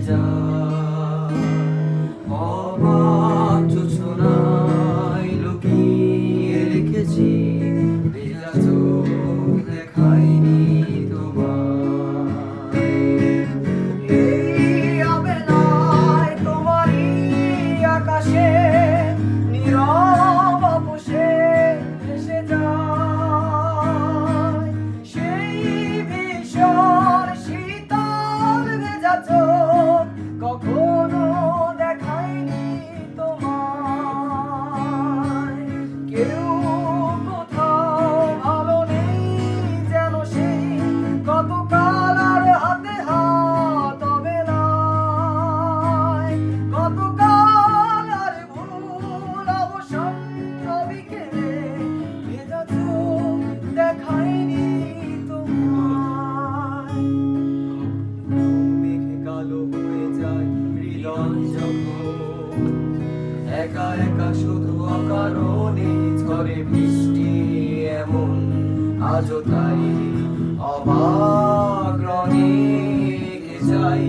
যায়। অবাক জোছনায় লুকিয়ে রেখেছি ভেজা চোখ, দেখাইনি তোমায়। এই অবেলায় তোমারই আকাশে নীরব আপোষে ভেসে যায় সেই ভীষণ শীতল ভেজা চোখ, কখনো দেখাইনি তোমায়। কেউ কোথাও ভালো নেই যেন সেই গতকাল আর হাতে হাত অবেলায়, গতকাল আর ভুল অবসন্ন বিকেলে ভেজা চোখ দেখাইনি তোমায়। মেঘে কালো হয়ে যায় হৃদয় যখন, একা একা শুধু অকারণে ঝরে বৃষ্টি এমন, আজও তাই অবাক রঙে এঁকে যাই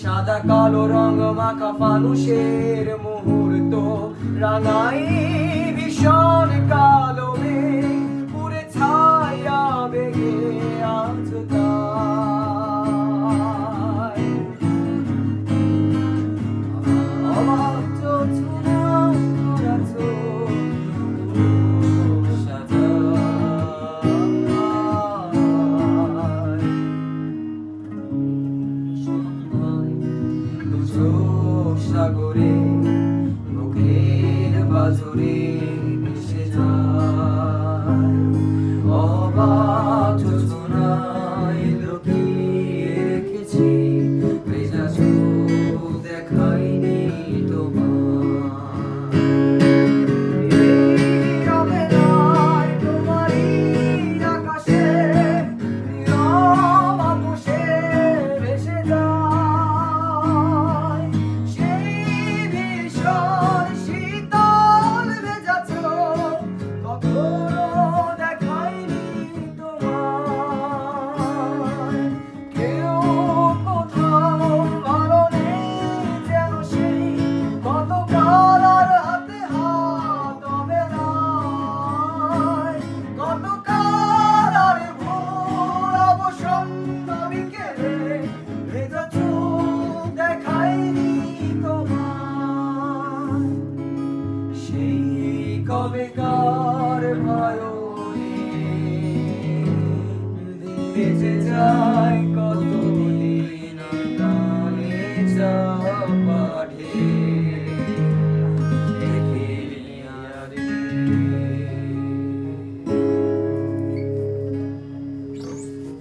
সাদা কালো রং মাখা ফানুষের মুহূর্ত, রাঙাই ভীষণ কালো মেঘ পুরে ছায়া বেগে আজও তাই। অবাক জোছনায় ভরা চোখ সাজায়। সন্ধ্যায় দু চোখ সাগরে, বুকের বাজরে